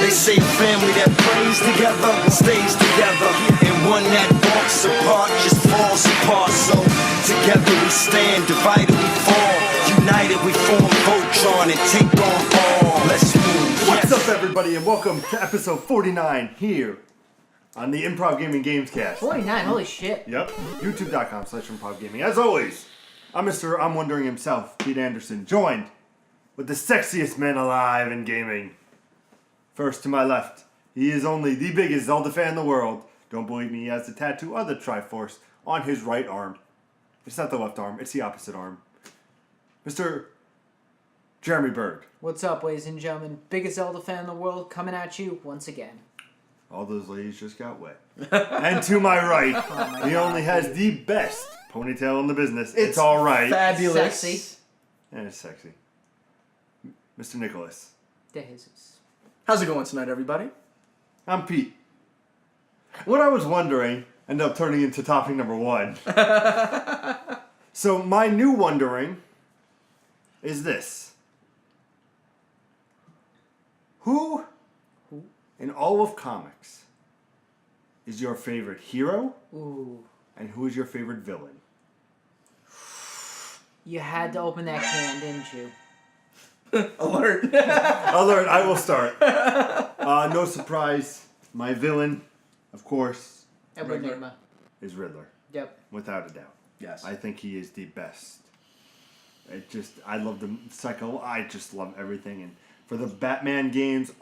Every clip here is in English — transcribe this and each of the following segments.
They say family that prays together stays together, and one that walks apart just falls apart. So together we stand, divided we fall, united we form Voltron and take on all. Let's move. What's up, everybody, and welcome to episode 49 here on the Improv Gaming Gamescast. 49, holy shit. Yep, youtube.com/improvgaming. As always, I'm Mr. I'm Wondering himself, Pete Anderson, joined with the sexiest man alive in gaming. First to my left, he is only the biggest Zelda fan in the world. Don't believe me, he has the tattoo of the Triforce on his right arm. It's not the left arm, it's the opposite arm. Mr. Jeremy Berg. What's up, ladies and gentlemen? Biggest Zelda fan in the world, coming at you once again. All those ladies just got wet. And to my right, he only has the best ponytail in the business. It's all right. Fabulous. Sexy. And it's sexy. Mr. Nicholas. De Jesus. How's it going tonight, everybody? I'm Pete. What I was wondering ended up turning into topic number 1. So my new wondering is this. Who in all of comics is your favorite hero? Ooh. And who is your favorite villain? You had to open that can, didn't you? Alert. Alert, I will start. No surprise, my villain, of course, Edward Riddler. Nigma. is Riddler. Yep. Without a doubt. Yes. I think he is the best. I love the psycho. I just love everything. And for the Batman games,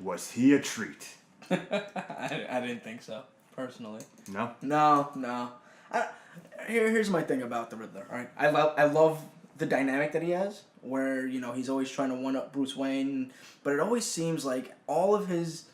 was he a treat? I didn't think so, personally. No? No. Here's my thing about the Riddler. All right, I love the dynamic that he has, where he's always trying to one up Bruce Wayne, but it always seems like all of his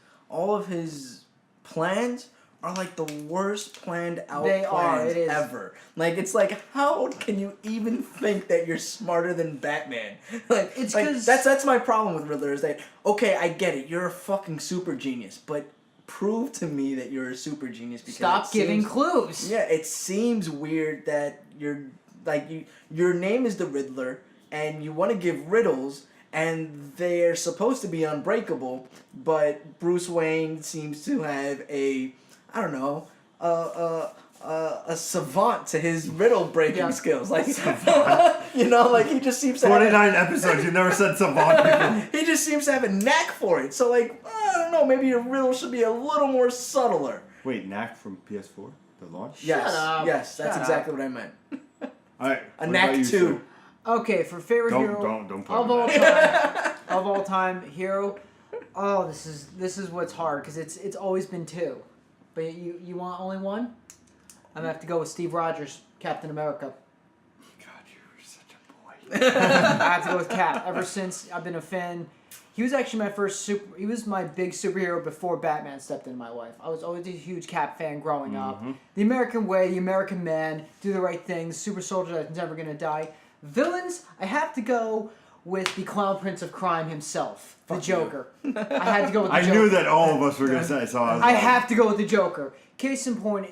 plans are like the worst planned out plans ever. Like, it's like, how can you even think that you're smarter than Batman? It's because that's my problem with Riddler, is that, okay, I get it, you're a fucking super genius, but prove to me that you're a super genius. Because stop giving clues. Yeah, it seems weird that your name is the Riddler, and you want to give riddles, and they're supposed to be unbreakable, but Bruce Wayne seems to have a savant to his riddle breaking skills. Like, he just seems to 29 episodes, you never said savant before. he just seems to have a knack for it. So, like, I don't know, maybe your riddle should be a little more subtler. Wait, Knack from PS4? The launch? Yes, up. yes, that's Shut exactly what I meant. Alright. A knack too. Okay, for favorite hero Don't put of it all back. time, of all time hero. Oh, this is what's hard because it's always been 2, but you want only one. I'm gonna have to go with Steve Rogers, Captain America. God, you're such a boy. I have to go with Cap. Ever since I've been a fan, he was actually my first he was my big superhero before Batman stepped into my life. I was always a huge Cap fan growing up. The American way, the American man, do the right things, super soldier that's never gonna die. Villains, I have to go with the Clown Prince of Crime himself, the Joker. I had to go with the Joker. I knew that all of us were going to say, so I have to go with the Joker. Case in point,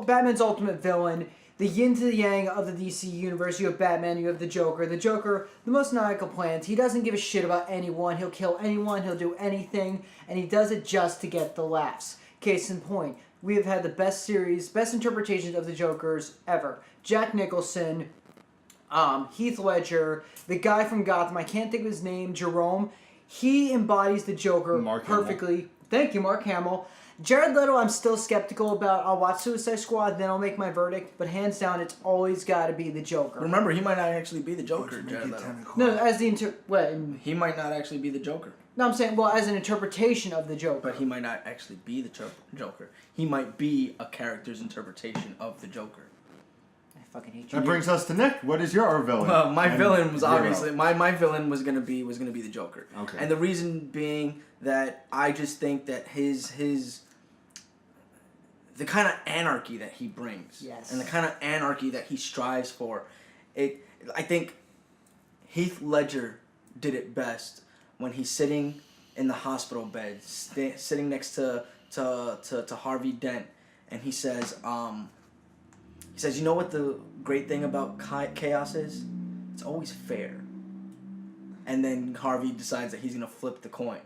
Batman's ultimate villain, the yin to the yang of the DC universe. You have Batman, you have the Joker. The Joker, the most maniacal plans. He doesn't give a shit about anyone. He'll kill anyone. He'll do anything. And he does it just to get the laughs. Case in point, we have had the best interpretations of the Jokers ever. Jack Nicholson, Heath Ledger, the guy from Gotham, I can't think of his name, Jerome. He embodies the Joker perfectly. Hamill. Thank you, Mark Hamill. Jared Leto, I'm still skeptical about. I'll watch Suicide Squad, then I'll make my verdict. But hands down, it's always got to be the Joker. Remember, he might not actually be the Joker, Jared Leto. No, as the he might not actually be the Joker. No, I'm saying, as an interpretation of the Joker. But he might not actually be the Joker. He might be a character's interpretation of the Joker. I fucking hate you. That brings us to Nick. What is your villain? Well, my villain was obviously my villain was gonna be the Joker. Okay. And the reason being that I just think that the kind of anarchy that he brings, and the kind of anarchy that he strives for, I think Heath Ledger did it best when he's sitting in the hospital bed, sitting next to Harvey Dent, and he says, you know what the great thing about chaos is? It's always fair. and then Harvey decides that he's gonna flip the coin,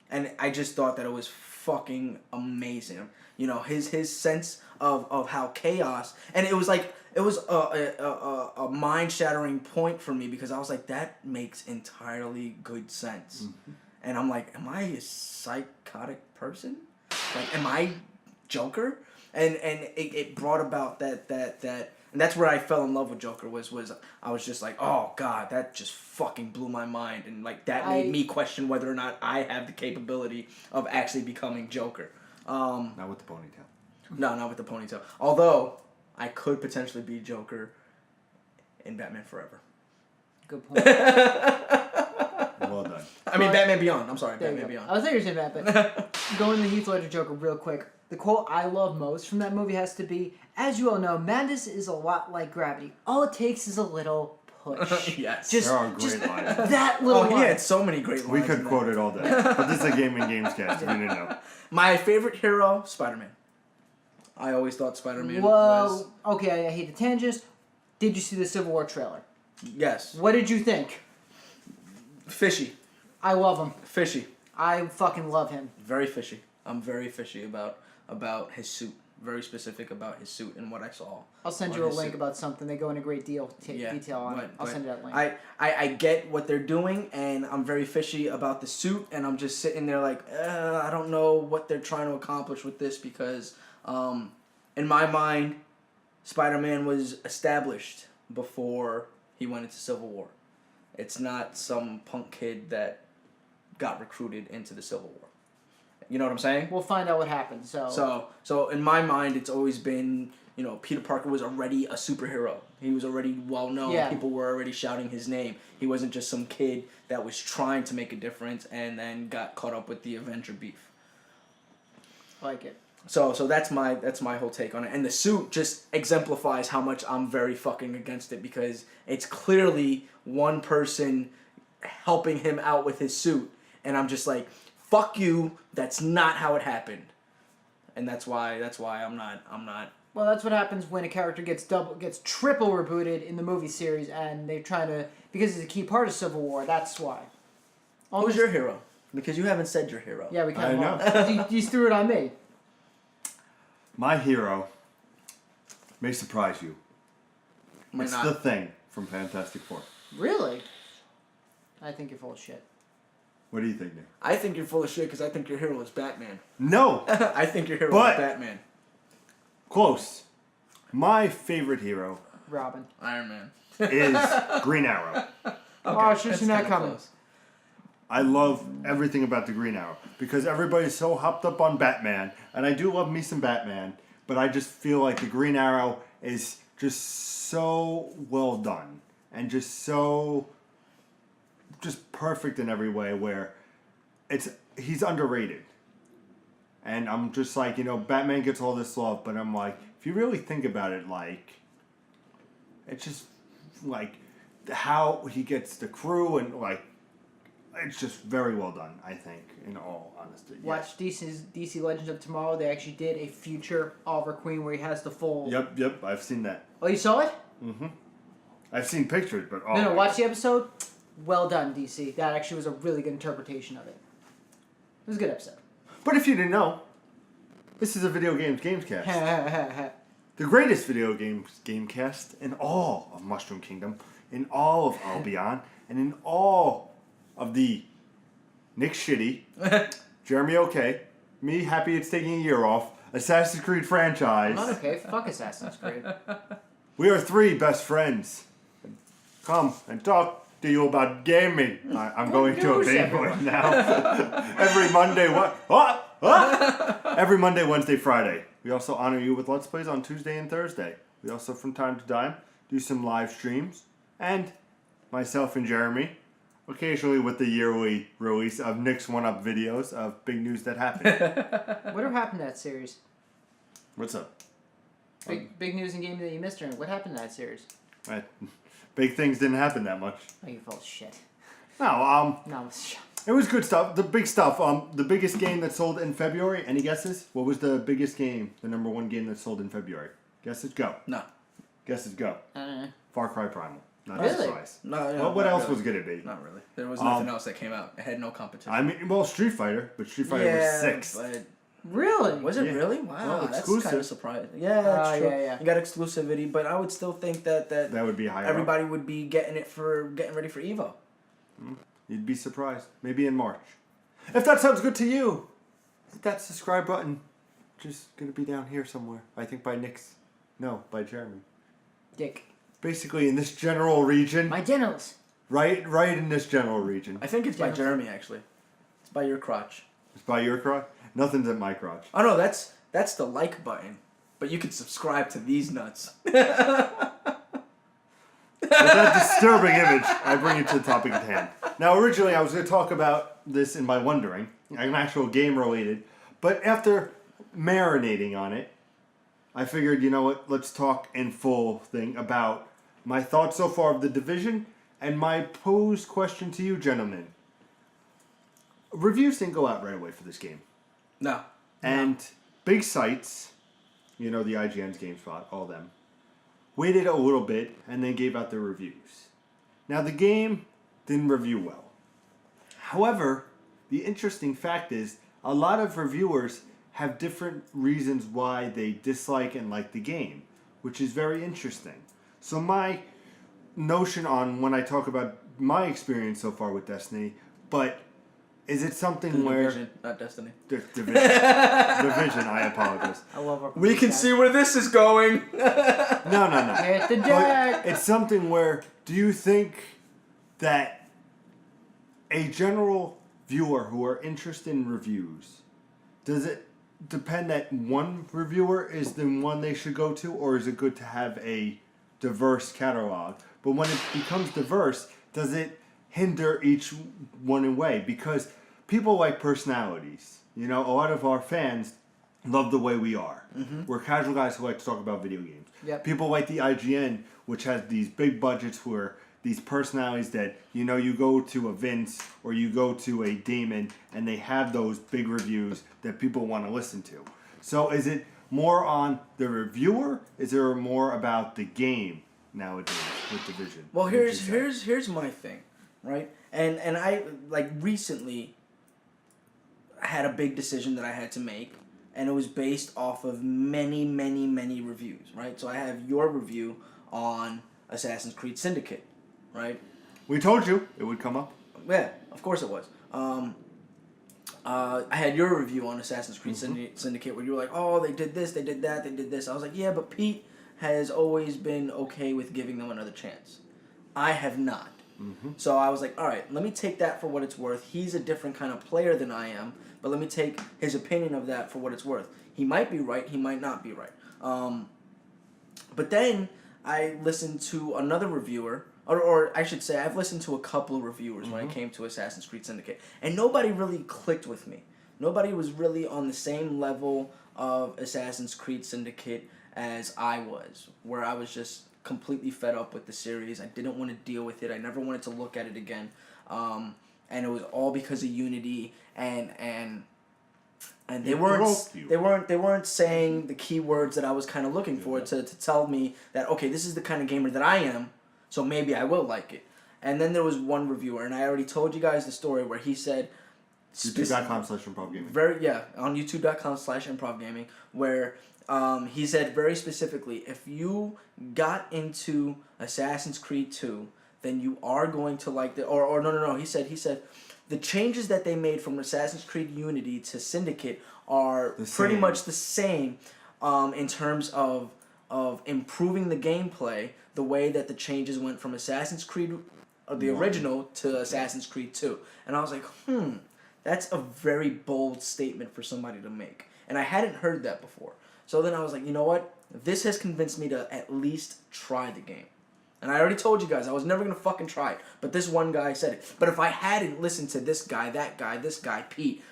and I just thought that it was fucking amazing. You know, his sense of how chaos, and it was a mind shattering point for me because I was like, that makes entirely good sense, and I'm like, am I a psychotic person? Like, am I Joker? And it brought about that and that's where I fell in love with Joker was I was just like, oh god, that just fucking blew my mind, and like that made me question whether or not I have the capability of actually becoming Joker. Not with the ponytail. No, not with the ponytail. Although I could potentially be Joker in Batman Forever. Good point. Well done. I mean, Batman Beyond. I'm sorry, There Batman Beyond. I was thinking saying that, but going to Heath Ledger Joker real quick. The quote I love most from that movie has to be, "As you all know, madness is a lot like gravity. All it takes is a little push." Yes. Just, There are great just lines. that little Oh, he line. had so many great lines. We could in quote that. it all day. But this is a gaming games cast. If you didn't know. My favorite hero, Spider-Man. I always thought Spider-Man Whoa. was... Okay, I hate the tangents. Did you see the Civil War trailer? Yes. What did you think? Fishy. I love him. Fishy. I fucking love him. Very fishy. I'm very fishy about his suit. Very specific about his suit and what I saw. I'll send on you a his link suit. about something. They go into great detail on it. I'll send you that link. I get what they're doing, and I'm very fishy about the suit, and I'm just sitting there like, I don't know what they're trying to accomplish with this because, in my mind, Spider-Man was established before he went into Civil War. It's not some punk kid that got recruited into the Civil War. You know what I'm saying? We'll find out what happens. So in my mind, it's always been, you know, Peter Parker was already a superhero. He was already well known. Yeah. People were already shouting his name. He wasn't just some kid that was trying to make a difference and then got caught up with the Avenger beef. I like it. So that's my whole take on it. And the suit just exemplifies how much I'm very fucking against it because it's clearly one person helping him out with his suit, and I'm just like, fuck you, that's not how it happened. And that's why I'm not Well, that's what happens when a character gets triple rebooted in the movie series, and they're trying to, because it's a key part of Civil War. That's why. Who's your hero? Because you haven't said your hero. Yeah, we kind I of. You just threw it on me. My hero may surprise you. Might It's not. the Thing from Fantastic Four. Really? I think you're full of shit. What do you think, Nick? I think you're full of shit because I think your hero is Batman. No! I think your hero But- is Batman. Close. My favorite hero Robin. Iron Man. is Green Arrow. Oh, I should have That's seen that kinda coming. close. I love everything about the Green Arrow because everybody's so hopped up on Batman, and I do love me some Batman, but I just feel like the Green Arrow is just so well done and just so just perfect in every way where he's underrated. And I'm just like, you know, Batman gets all this love, but I'm like, if you really think about it, like, it's just like how he gets the crew and like, it's just very well done, I think, in all honesty. Yes. Watch DC Legends of Tomorrow. They actually did a future Oliver Queen where he has the full. Yep, I've seen that. Oh, you saw it? Mm-hmm. I've seen pictures, but No, watch the episode. Well done, DC. That actually was a really good interpretation of it. It was a good episode. But if you didn't know, this is a video games gamescast. The greatest video games gamecast in all of Mushroom Kingdom, in all of Albion, and in all of the Nick Shitty, Jeremy OK, me happy it's taking a year off, Assassin's Creed franchise. Not okay. Fuck Assassin's Creed. We are three best friends. Come and talk to you about gaming. I'm going to a news, big everyone? one now. Every Monday, Every Monday, Wednesday, Friday. We also honor you with Let's Plays on Tuesday and Thursday. We also, from time to time, do some live streams. And myself and Jeremy, occasionally with the yearly release of Nick's one-up videos of big news that happened. Whatever happened to that series? What's up? Big news and gaming that you missed during. What happened to that series? Big things didn't happen that much. Oh, you full of shit. No, No, it was good stuff. The big stuff. The biggest game that sold in February. Any guesses? What was the biggest game? The #1 game that sold in February? Guesses go. No. Guesses go. I don't know. Far Cry Primal. Not a Really? surprise. No, Well, what not else really. was gonna be? Not really. There was nothing else that came out. It had no competition. I mean, well, Street Fighter, but Street Fighter was 6. but Really? was it Yeah. really? Wow, Well, that's exclusive. kind of surprising. Yeah, that's true. yeah. You got exclusivity, but I would still think that That would be higher. everybody would be getting ready for Evo. You'd be surprised. Maybe in March. If that sounds good to you, hit that subscribe button. Just gonna be down here somewhere. I think by Nick's. No, by Jeremy. Dick. Basically in this general region. My genitals. Right in this general region. I think it's by Jeremy actually. It's by your crotch. It's by your crotch. Nothing's at my crotch. Oh no, that's the like button. But you can subscribe to these nuts. With that disturbing image, I bring you to the topic at hand. Now, originally, I was going to talk about this in my wondering, an actual game related, but after marinating on it, I figured, you know what, let's talk in full thing about my thoughts so far of The Division and my posed question to you, gentlemen. Reviews didn't go out right away for this game. No. And big sites, you know, the IGN's, GameSpot, all them, waited a little bit and then gave out their reviews. Now, the game didn't review well. However, the interesting fact is a lot of reviewers have different reasons why they dislike and like the game, which is very interesting. So my notion on when I talk about my experience so far with Destiny, but is it something where... Division, not Destiny. Division. Division, I apologize. I love our We can see where this is going. No. Hit the But deck. it's something where, do you think that a general viewer who are interested in reviews, does it depend that one reviewer is the one they should go to, or is it good to have a diverse catalog? But when it becomes diverse, does it hinder each one in a way? Because people like personalities. You know, a lot of our fans love the way we are. Mm-hmm. We're casual guys who like to talk about video games. Yep. People like the IGN, which has these big budgets where these personalities that, you know, you go to a Vince or you go to a Damon and they have those big reviews that people want to listen to. So is it more on the reviewer? Is there more about the game nowadays with Division? Well, Would you here's my thing, right? And I like recently had a big decision that I had to make, and it was based off of many reviews, right? So I have your review on Assassin's Creed Syndicate, right? We told you it would come up. Yeah, of course it was. I had your review on Assassin's Creed Syndicate where you were like, oh, they did this, they did that, they did this. I was like, yeah, but Pete has always been okay with giving them another chance. I have not. Mm-hmm. So I was like, all right, let me take that for what it's worth. He's a different kind of player than I am, but let me take his opinion of that for what it's worth. He might be right, he might not be right. But then I listened to another reviewer, or I should say, I've listened to a couple of reviewers when it came to Assassin's Creed Syndicate, and nobody really clicked with me. Nobody was really on the same level of Assassin's Creed Syndicate as I was, where I was just completely fed up with the series. I didn't want to deal with it. I never wanted to look at it again. And it was all because of Unity, and they weren't saying the key words that I was kind of looking for to tell me that, okay, this is the kind of gamer that I am, so maybe I will like it. And then there was one reviewer, and I already told you guys the story where he said YouTube.com/ImprovGaming. On YouTube.com/ImprovGaming, where he said very specifically, if you got into Assassin's Creed 2, then you are going to like the no. He said the changes that they made from Assassin's Creed Unity to Syndicate are pretty much the same in terms of improving the gameplay, the way that the changes went from Assassin's Creed the original to Assassin's Creed 2. And I was like, that's a very bold statement for somebody to make. And I hadn't heard that before. So then I was like, you know what? This has convinced me to at least try the game. And I already told you guys I was never going to fucking try it. But this one guy said it. But if I hadn't listened to this guy, that guy, this guy, Pete,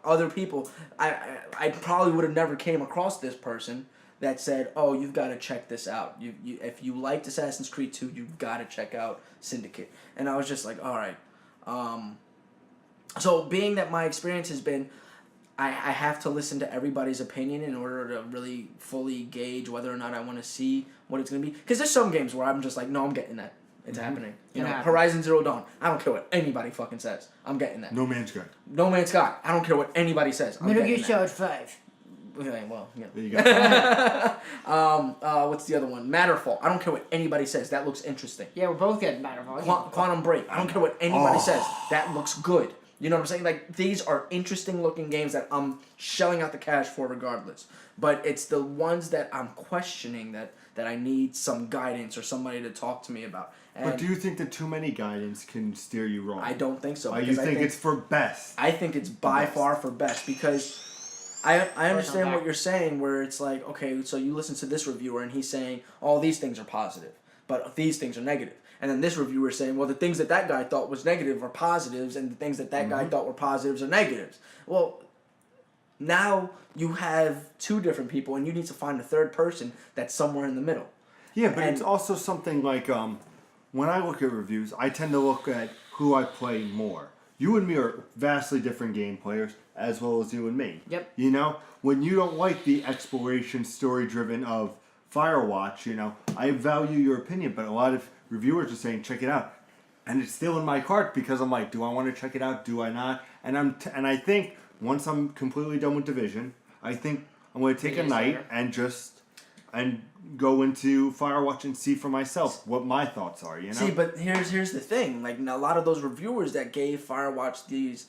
other people, I probably would have never came across this person that said, oh, you've got to check this out. If you liked Assassin's Creed 2, you've got to check out Syndicate. And I was just like, all right. So being that my experience has been, I have to listen to everybody's opinion in order to really fully gauge whether or not I want to see what it's going to be. Because there's some games where I'm just like, no, I'm getting that. It's happening. You know, Horizon Zero Dawn. I don't care what anybody fucking says. I'm getting that. No Man's Sky. No Man's Sky. I don't care what anybody says. Metal Gear Solid 5. Okay, well, yeah. There you go. What's the other one? Matterfall. I don't care what anybody says. That looks interesting. Yeah, we're both getting Matterfall. Quantum Break. I don't care what anybody says. That looks good. You know what I'm saying? Like, these are interesting looking games that I'm shelling out the cash for regardless. But it's the ones that I'm questioning that I need some guidance or somebody to talk to me about. And but do you think that too many guidance can steer you wrong? I don't think so. You think it's for best? I think it's by far for best because I understand what you're saying where it's like, okay, so you listen to this reviewer and he's saying all these things are positive, but these things are negative. And then this reviewer is saying, well, the things that guy thought was negative are positives, and the things that guy thought were positives are negatives. Well, now you have two different people, and you need to find a third person that's somewhere in the middle. Yeah, but it's also something like when I look at reviews, I tend to look at who I play more. You and me are vastly different game players, as well as you and me. Yep. You know, when you don't like the exploration, story-driven of Firewatch, you know, I value your opinion, but a lot of reviewers are saying, check it out. And it's still in my cart because I'm like, do I want to check it out? Do I not? And I think once I'm completely done with Division, I think I'm going to take a night and go into Firewatch and see for myself what my thoughts are, you know? See, but here's the thing. Like, a lot of those reviewers that gave Firewatch these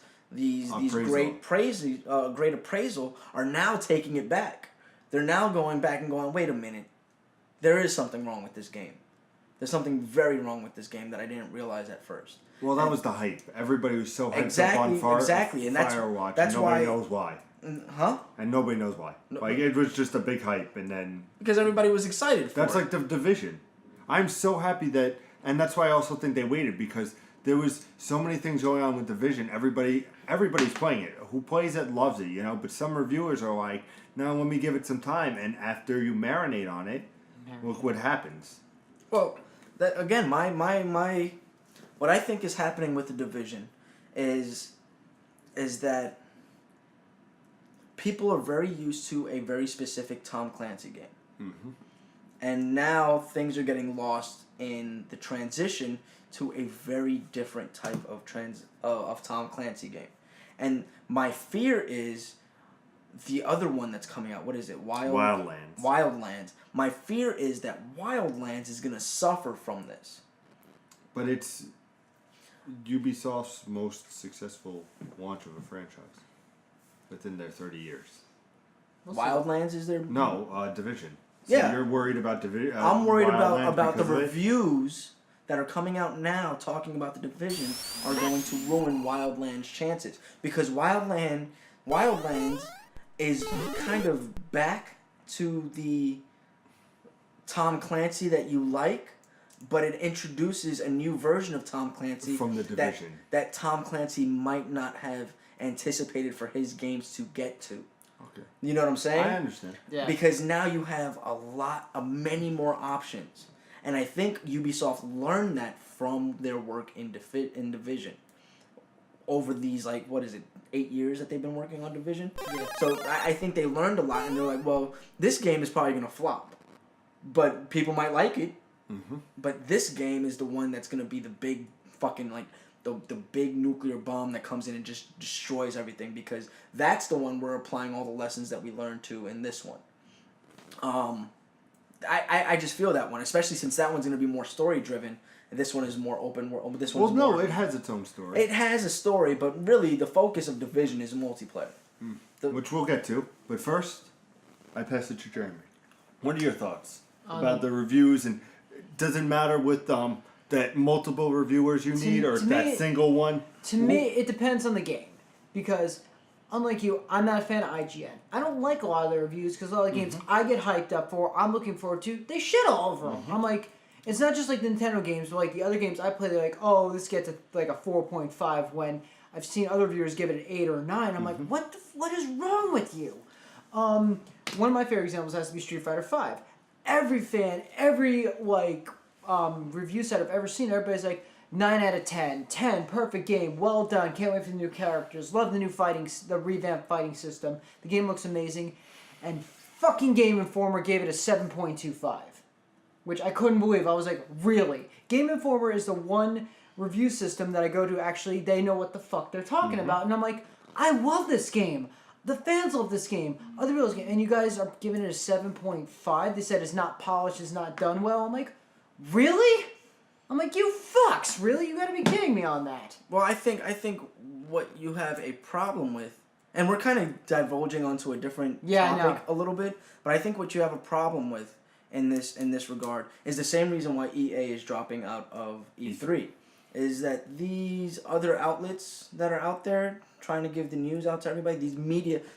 great appraisal are now taking it back. They're now going back and going, wait a minute. There is something wrong with this game. There's something very wrong with this game that I didn't realize at first. Well, that was the hype. Everybody was so hyped up on Exactly. And Firewatch, that's and nobody why, knows why. Huh? And nobody knows why. Like, it was just a big hype, and then... Because everybody was excited for That's it. like the Division. I'm so happy that... And that's why I also think they waited, because there was so many things going on with Division. Everybody's playing it. Who plays it loves it, you know? But some reviewers are like, no, let me give it some time. And after you marinate on it, look what happens. Well, again, what I think is happening with the Division is that people are very used to a very specific Tom Clancy game. Mm-hmm. And now things are getting lost in the transition to a very different type of Tom Clancy game. And my fear is the other one that's coming out. What is it? Wildlands. Wildlands. My fear is that Wildlands is going to suffer from this. But it's Ubisoft's most successful launch of a franchise within their 30 years. Wildlands is their... No, Division. So yeah. You're worried about Division? I'm worried about the reviews that are coming out now talking about the Division are going to ruin Wildlands' chances. Because Wildlands is kind of back to the Tom Clancy that you like, but it introduces a new version of Tom Clancy from the Division that Tom Clancy might not have anticipated for his games to get to. Okay. You know what I'm saying? I understand. Yeah. Because now you have many more options. And I think Ubisoft learned that from their work in Division. Over these, 8 years that they've been working on Division? Yeah. So I think they learned a lot, and they're like, well, this game is probably going to flop. But people might like it. Mm-hmm. But this game is the one that's going to be the big fucking, the big nuclear bomb that comes in and just destroys everything, because that's the one we're applying all the lessons that we learned to in this one. I just feel that one, especially since that one's going to be more story driven, and this one is more open world. This one's it has its own story. It has a story, but really the focus of Division is multiplayer. Which we'll get to. But first, I pass it to Jeremy. What are your thoughts about the reviews? And does it matter with that multiple reviewers you need, or that single one? To me, it depends on the game. Because, unlike you, I'm not a fan of IGN. I don't like a lot of their reviews, because a lot of the games I get hyped up for, I'm looking forward to, they shit all over them. I'm like, it's not just like Nintendo games, but like the other games I play, they're like, oh, this gets a 4.5, when I've seen other reviewers give it an 8 or a 9. I'm like, what is wrong with you? One of my favorite examples has to be Street Fighter V. Every fan, every review set I've ever seen, everybody's like, 9 out of 10. 10, perfect game, well done, can't wait for the new characters, love the revamped fighting system, the game looks amazing, and fucking Game Informer gave it a 7.25, which I couldn't believe. I was like, really? Game Informer is the one review system that I go to, actually, they know what the fuck they're talking about, and I'm like, I love this game. The fans love this game. Other people's game, and you guys are giving it a 7.5. They said it's not polished, it's not done well. I'm like, really? I'm like, you fucks, really? You gotta be kidding me on that. Well, I think what you have a problem with, and we're kind of divulging onto a different topic a little bit, but I think what you have a problem with in this regard is the same reason why EA is dropping out of E3, is that these other outlets that are out there trying to give the news out to everybody,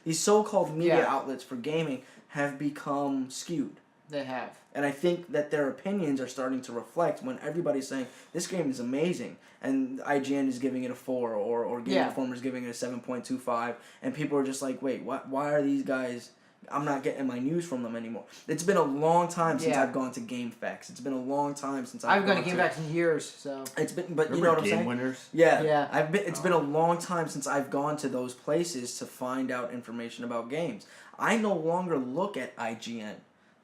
these so-called media outlets for gaming have become skewed. They have. And I think that their opinions are starting to reflect when everybody's saying, this game is amazing, and IGN is giving it a 4, or Game Informer is giving it a 7.25, and people are just like, wait, why are these guys... I'm not getting my news from them anymore. It's been a long time since I've gone to GameFAQs. It's been a long time since I've gone to GameFAQs in years, so... It's been, but you know what I'm saying? Game Winners? Yeah. It's been a long time since I've gone to those places to find out information about games. I no longer look at IGN.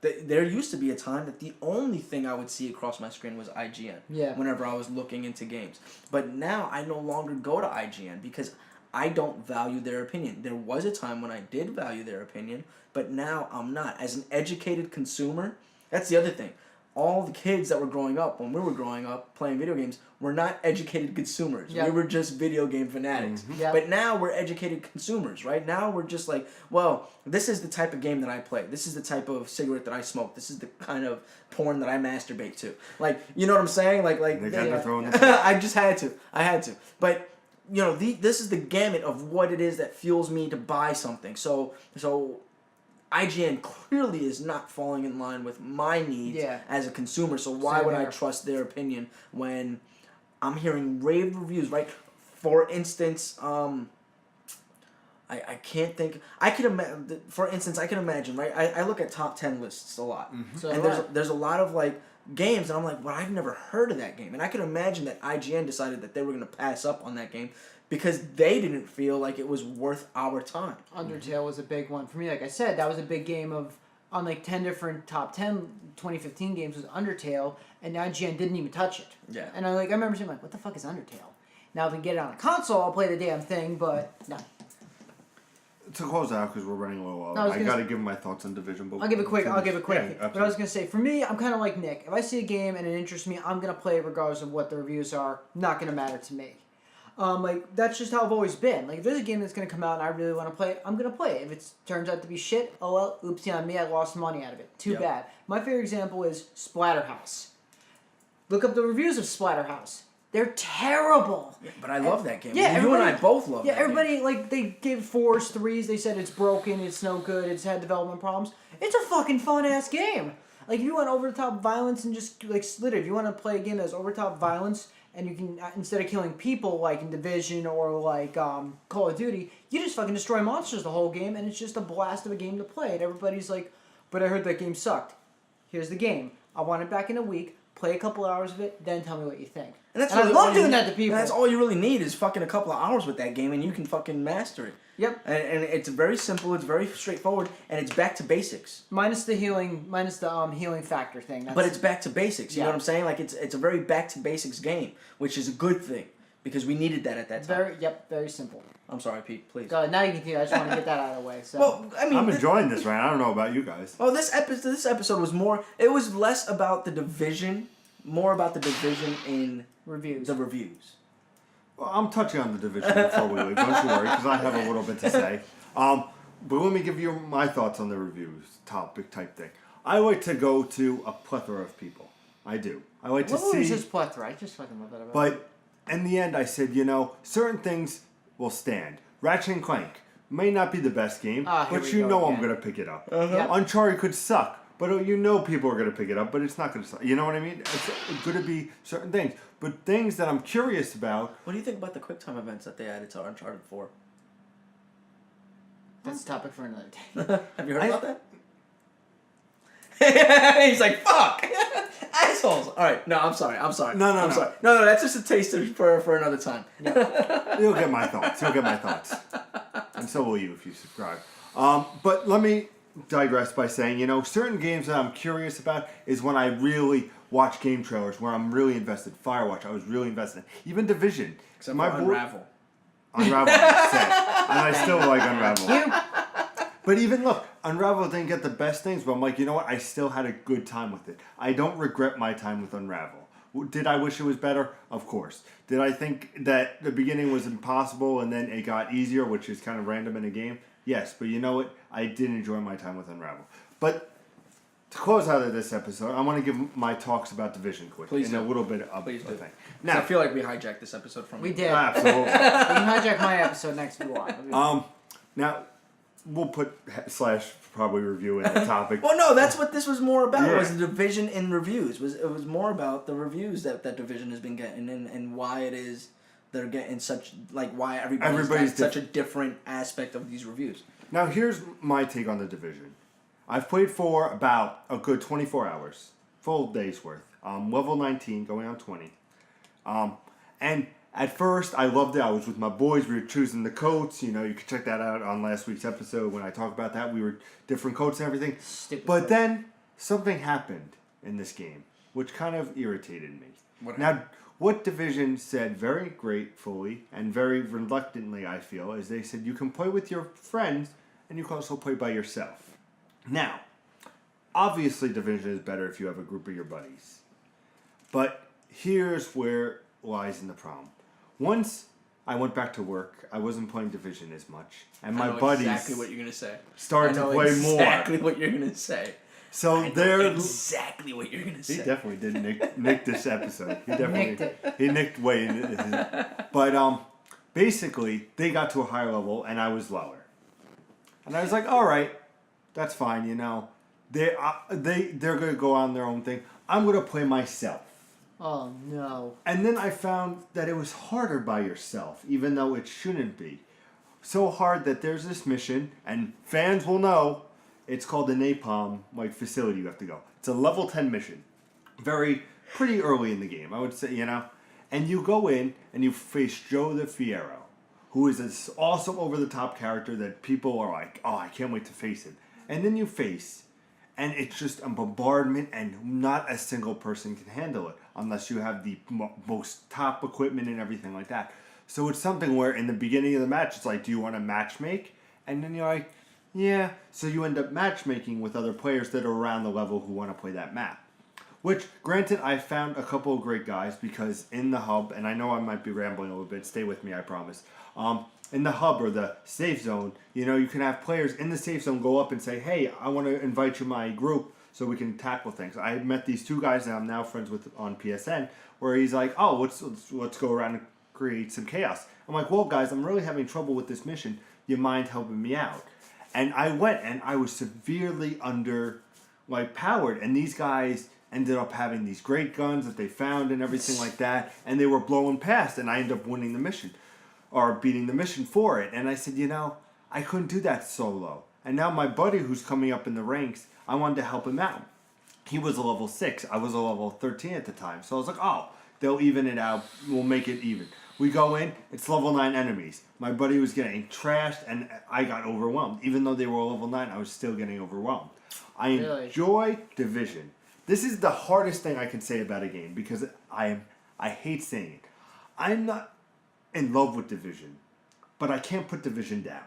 There used to be a time that the only thing I would see across my screen was IGN. Whenever I was looking into games. But now I no longer go to IGN because I don't value their opinion. There was a time when I did value their opinion, but now I'm not. As an educated consumer, that's the other thing. All the kids that were growing up, when we were growing up playing video games, were not educated consumers. We were just video game fanatics. But now we're educated consumers, right? Now we're just like, well, this is the type of game that I play. This is the type of cigarette that I smoke. This is the kind of porn that I masturbate to. Like, you know what I'm saying? Like they got to throw in the I just had to. I had to. But you know, this is the gamut of what it is that fuels me to buy something. So IGN clearly is not falling in line with my needs as a consumer. So why would I trust their opinion when I'm hearing rave reviews, right? For instance, I can't think. I could imagine. For instance, I can imagine, right? I look at top 10 lists a lot, So and there's a lot of like games, and I'm like, well, I've never heard of that game, and I can imagine that IGN decided that they were going to pass up on that game because they didn't feel like it was worth our time. Undertale was a big one for me. Like I said, that was a big game on like 10 different top 10 2015 games was Undertale, and IGN didn't even touch it. Yeah. And I remember saying, like, what the fuck is Undertale? Now if we can get it on a console, I'll play the damn thing, but no. To close out, because we're running a little while, I gotta give my thoughts on Division. But I'll give it quick. Yeah, But I was gonna say, for me, I'm kind of like Nick. If I see a game and it interests me, I'm gonna play it regardless of what the reviews are. Not gonna matter to me. Like that's just how I've always been. Like if there's a game that's gonna come out and I really want to play it, I'm gonna play it. If it turns out to be shit, oh well, oopsie on me, I lost money out of it. Too bad. My favorite example is Splatterhouse. Look up the reviews of Splatterhouse. They're terrible. Yeah, but I love that game. Yeah, you and I both love that game. Everybody, like, they gave 4s, 3s. They said it's broken, it's no good, it's had development problems. It's a fucking fun-ass game. Like, if you want over-the-top violence and just, like, split it. If you want to play a game that has over-the-top violence and you can, instead of killing people, like in Division or, like, Call of Duty, you just fucking destroy monsters the whole game, and it's just a blast of a game to play. And everybody's like, but I heard that game sucked. Here's the game. I want it back in a week. Play a couple hours of it, then tell me what you think. And I love doing that to people. That's all you really need is fucking a couple of hours with that game, and you can fucking master it. Yep. And it's very simple. It's very straightforward, and it's back to basics. Minus the healing factor thing. But it's back to basics. You know what I'm saying? Like it's a very back to basics game, which is a good thing because we needed that at that time. Very simple. I'm sorry, Pete. Please. Now you can hear. I just want to get that out of the way. So. Well, I mean, I'm enjoying this, right? I don't know about you guys. Well, this episode was more. It was less about the Division, more about the Division in reviews. The reviews. Well, I'm touching on the Division before we leave. Don't you worry, because I have a little bit to say. But let me give you my thoughts on the reviews topic type thing. I like to go to a plethora of people. I do. I like to see. What was this plethora? I just fucking love that about it. But in the end, I said, certain things will stand. Ratchet and Clank may not be the best game, but I'm going to pick it up. Yep. Uncharted could suck, but people are going to pick it up, but it's not going to suck. You know what I mean? It's going to be certain things. But things that I'm curious about... What do you think about the QuickTime events that they added to Uncharted 4? That's a topic for another day. Have you heard about that? He's like, fuck! Assholes! Alright, no, I'm sorry. No. Sorry. No, that's just a taster for another time. You'll get my thoughts. And so will you if you subscribe. But let me digress by saying, certain games that I'm curious about is when I really watch game trailers where I'm really invested. Firewatch, I was really invested. Even Division. Except for Unravel. Unravel is set. And I still like Unravel. But even look, Unravel didn't get the best things, but I'm like, you know what? I still had a good time with it. I don't regret my time with Unravel. Did I wish it was better? Of course. Did I think that the beginning was impossible and then it got easier, which is kind of random in a game? Yes, but you know what? I did enjoy my time with Unravel. But to close out of this episode, I want to give my talks about Division quick. Please do. A little bit of Please do. thing. Now, I feel like we hijacked this episode from We you. did. Absolutely. You can hijack my episode next if you want. Now, we'll put / probably review in the topic. Well, no, that's what this was more about. Yeah. Was the Division in reviews? It was more about the reviews that Division has been getting and why it is they're getting such why everybody's got such a different aspect of these reviews. Now, here's my take on the Division. I've played for about a good 24 hours, full day's worth. Level 19, going on 20. And at first, I loved it. I was with my boys. We were choosing the coats. You can check that out on last week's episode when I talked about that. We were different coats and everything. But then something happened in this game, which kind of irritated me. Now, what Division said very gratefully and very reluctantly, I feel, is they said you can play with your friends and you can also play by yourself. Now, obviously Division is better if you have a group of your buddies. But here's where lies in the problem. Once I went back to work, I wasn't playing Division as much. And my buddies exactly what you're going to say. started to play more. Exactly what you're going to say. So they're exactly what you're going to say. He definitely did nick this episode. He definitely Nicked it. He nicked way. But basically they got to a higher level and I was lower. And I was like, all right, that's fine. They're gonna go on their own thing. I'm gonna play myself. Oh, no. And then I found that it was harder by yourself, even though it shouldn't be. So hard that there's this mission, and fans will know, it's called the Napalm facility you have to go. It's a level 10 mission. Pretty early in the game, I would say, And you go in, and you face Joe the Fiero, who is this awesome over-the-top character that people are like, oh, I can't wait to face him. And then you face, and it's just a bombardment, and not a single person can handle it unless you have the most top equipment and everything like that. So it's something where in the beginning of the match, it's like, do you want to matchmake? And then you're like, yeah. So you end up matchmaking with other players that are around the level who want to play that map. Which, granted, I found a couple of great guys because in the hub, and I know I might be rambling a little bit, stay with me, I promise. In the hub or the safe zone, you can have players in the safe zone go up and say, hey, I want to invite you to my group so we can tackle things. I met these two guys that I'm now friends with on PSN where he's like, oh, let's go around and create some chaos. I'm like, well, guys, I'm really having trouble with this mission. You mind helping me out? And I went and I was severely powered. And these guys ended up having these great guns that they found and everything like that. And they were blowing past and I ended up winning the mission. Or beating the mission for it. And I said, I couldn't do that solo. And now my buddy who's coming up in the ranks, I wanted to help him out. He was a level 6. I was a level 13 at the time. So I was like, oh, they'll even it out. We'll make it even. We go in, it's level 9 enemies. My buddy was getting trashed and I got overwhelmed. Even though they were level 9, I was still getting overwhelmed. I enjoy Division. This is the hardest thing I can say about a game because I hate saying it. I'm not in love with Division, but I can't put Division down.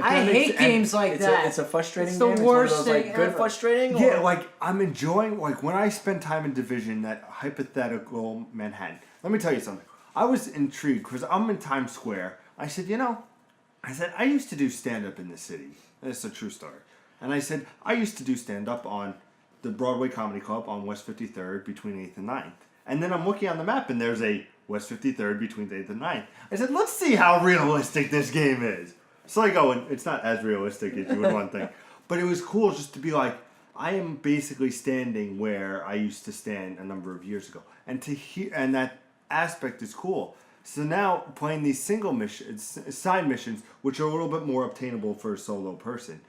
I hate games like that. It's a frustrating it's game. The worst it's one of those, thing good ever. Frustrating? Or? Yeah, I'm enjoying, when I spend time in Division, that hypothetical Manhattan. Let me tell you something. I was intrigued because I'm in Times Square. I said, I used to do stand-up in the city. That's a true story. And I said, I used to do stand-up on the Broadway Comedy Club on West 53rd between 8th and 9th. And then I'm looking on the map and there's a West 53rd between 8th and 9th. I said, let's see how realistic this game is. So I go, and it's not as realistic as you would want to think. But it was cool just to be like, I am basically standing where I used to stand a number of years ago. And and that aspect is cool. So now playing these single missions, side missions, which are a little bit more obtainable for a solo person.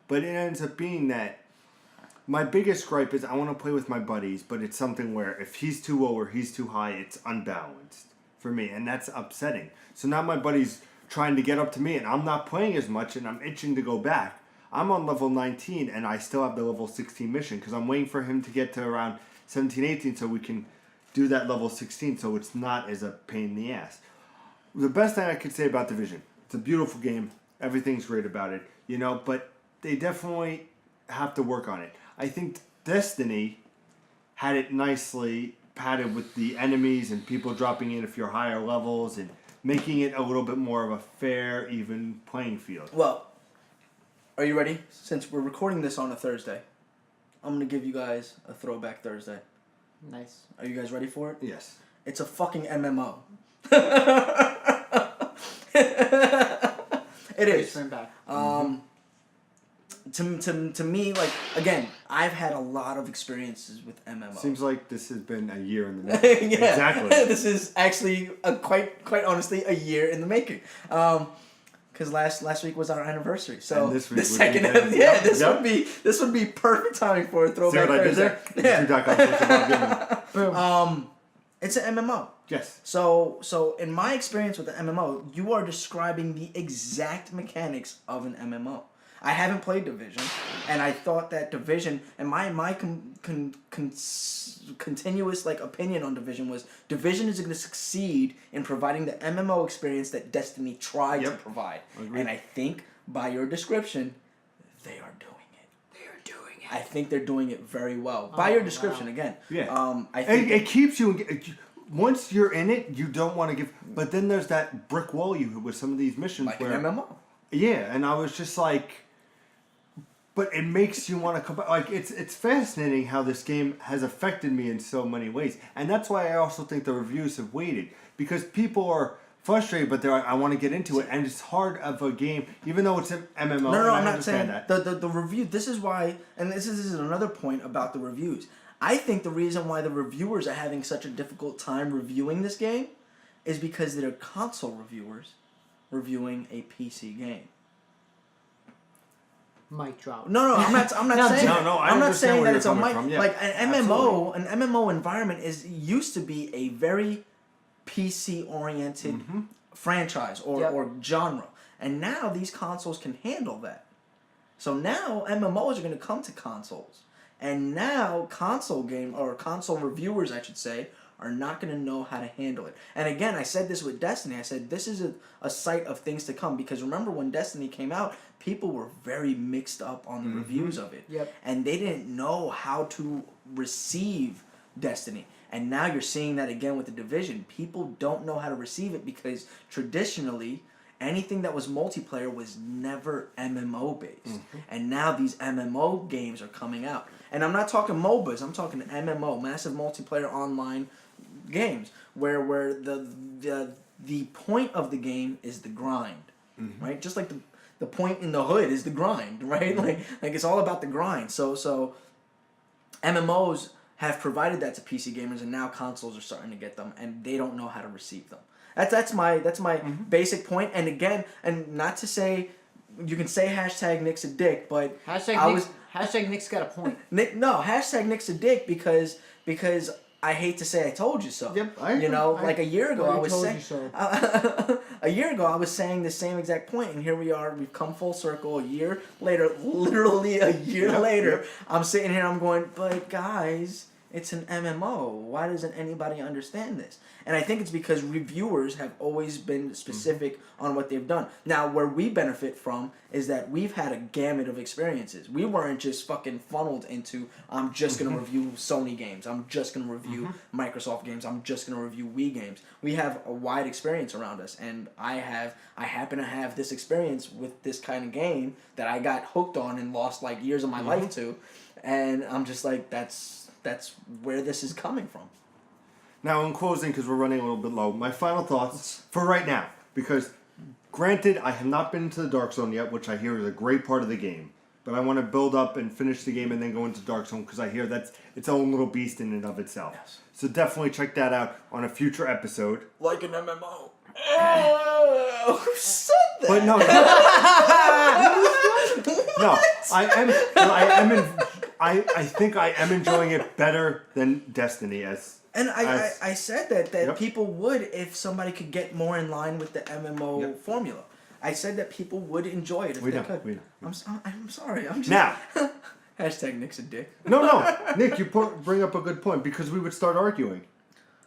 But it ends up being that My biggest gripe is I want to play with my buddies, but it's something where if he's too low or he's too high, it's unbalanced for me, and that's upsetting. So now my buddy's trying to get up to me, and I'm not playing as much, and I'm itching to go back. I'm on level 19, and I still have the level 16 mission, because I'm waiting for him to get to around 17, 18, so we can do that level 16, so it's not as a pain in the ass. The best thing I could say about Division, it's a beautiful game, everything's great about it, you know, but they definitely have to work on it. I think Destiny had it nicely padded with the enemies and people dropping in if you're higher levels and making it a little bit more of a fair, even playing field. Well, are you ready? Since we're recording this on a Thursday, I'm going to give you guys a Throwback Thursday. Nice. Are you guys ready for it? Yes. It's a fucking MMO. It is. To me, like, again, I've had a lot of experiences with MMOs. Seems like this has been a year in the making. Yeah. Exactly. This is actually quite honestly a year in the making. Because last week was our anniversary, so and this week the second this would be perfect timing for a Throwback Thursday. Yeah. Boom. It's an MMO. Yes. So in my experience with the MMO, you are describing the exact mechanics of an MMO. I haven't played Division, and I thought that Division, and my continuous like opinion on Division was Division is going to succeed in providing the MMO experience that Destiny tried to provide. Agreed. And I think by your description, they are doing it. They are doing it. I think they're doing it very well. By your description, again. Yeah. I think it keeps you. Once you're in it, you don't want to give. But then there's that brick wall you hit with some of these missions like where an MMO. Yeah, and I was just like, but it makes you want to come back. Like it's fascinating how this game has affected me in so many ways, and that's why I also think the reviews have waited because people are frustrated, but they're like, I want to get into it, and it's hard of a game, even though it's an MMO. No, I'm not saying that. The review. This is why, and this is another point about the reviews. I think the reason why the reviewers are having such a difficult time reviewing this game is because they're console reviewers reviewing a PC game. Mic drop. No, I'm not saying. I'm not saying that it's a mic. Yeah, like an absolutely. MMO environment used to be a very PC oriented franchise or genre, and now these consoles can handle that. So now MMOs are going to come to consoles, and now console reviewers, I should say, are not going to know how to handle it. And again, I said this with Destiny. I said this is a sight of things to come, because remember when Destiny came out, people were very mixed up on the reviews of it. Yep. And they didn't know how to receive Destiny. And now you're seeing that again with the Division. People don't know how to receive it because traditionally anything that was multiplayer was never MMO based. And now these MMO games are coming out. And I'm not talking MOBAs, I'm talking MMO, massive multiplayer online games, where the point of the game is the grind. Right? Just like the point in the hood is the grind, right? Like it's all about the grind. So MMOs have provided that to PC gamers, and now consoles are starting to get them, and they don't know how to receive them. That's my basic point. And again, and not to say you can say hashtag Nick's a dick, but Hashtag Nick's got a point. Hashtag Nick's a dick because I hate to say I told you so. Yep, like a year ago I was saying so. a year ago I was saying the same exact point, and here we are. We've come full circle a year later, literally a year later. I'm sitting here. I'm going, but guys, it's an MMO. Why doesn't anybody understand this? And I think it's because reviewers have always been specific on what they've done. Now, where we benefit from is that we've had a gamut of experiences. We weren't just fucking funneled into, I'm just going to review Sony games. I'm just going to review Microsoft games. I'm just going to review Wii games. We have a wide experience around us. And I happen to have this experience with this kind of game that I got hooked on and lost like years of my life to. And I'm just like, that's where this is coming from. Now, in closing, because we're running a little bit low, my final thoughts for right now, because granted, I have not been into the Dark Zone yet, which I hear is a great part of the game, but I want to build up and finish the game and then go into Dark Zone, because I hear that's its own little beast in and of itself. Yes. So definitely check that out on a future episode. Like an MMO. Oh, who said that? But no, no, I I think I am enjoying it better than Destiny And I said that Yep. people would if somebody could get more in line with the MMO Yep. formula. I said that people would enjoy it if We they know, could. we know. I'm sorry. I'm just Now. hashtag Nick's a dick. No, Nick, you bring up a good point because we would start arguing.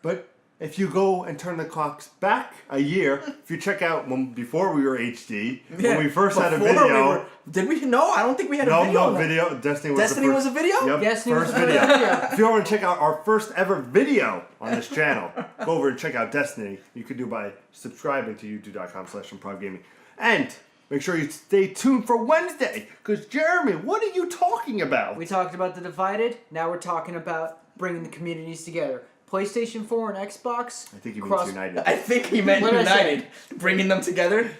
But if you go and turn the clocks back a year, if you check out before we were HD, when we first had a Before video. did we? No, I don't think we had a video. No video. Destiny was Destiny the first, was a video? Yep, Destiny first was a video. video. If you want to check out our first ever video on this channel, go over and check out Destiny. You can do by subscribing to youtube.com/ImprovGaming. And make sure you stay tuned for Wednesday, because Jeremy, what are you talking about? We talked about the divided. Now we're talking about bringing the communities together. PlayStation 4 and Xbox. I think he means United. I think he meant What did I say? United. Bringing them together.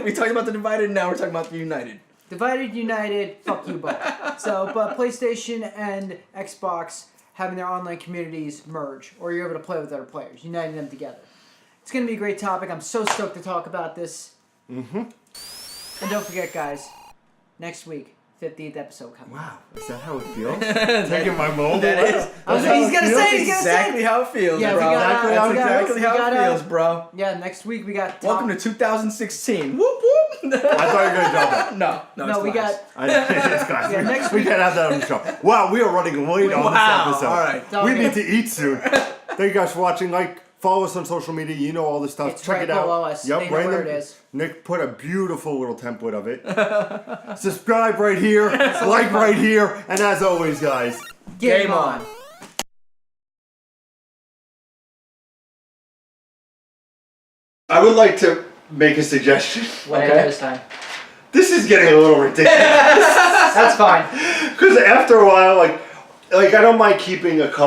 We talked about the divided, now we're talking about the United. Divided, united, fuck you both. So, but PlayStation and Xbox having their online communities merge, or you're able to play with other players, uniting them together. It's going to be a great topic. I'm so stoked to talk about this. Mm-hmm. And don't forget, guys, next week, 50th episode coming. Wow, is that how it feels? Taking my mobile. That is. He's gonna say, he's gonna exactly say. how it feels, Yeah, bro. we got- That's we got- exactly we how got, it feels, bro. Yeah, next week we got. Welcome to 2016. Whoop whoop. I thought you were going to drop that. No, No, we class. got. It's class. Yeah, next we week- can't have that on the show. Wow, we are running late on Wow, this episode. all right. It's all We good. need to eat soon. Thank you guys for watching. Follow us on social media. You know all this stuff. It's Check right it out. below us. Yep, They know right where there. it is. Nick put a beautiful little template of it. Subscribe right here. Like right here. And as always, guys. Game on. I would like to make a suggestion. Later this time. This is getting a little ridiculous. That's fine. Because after a while, like I don't mind keeping a couple.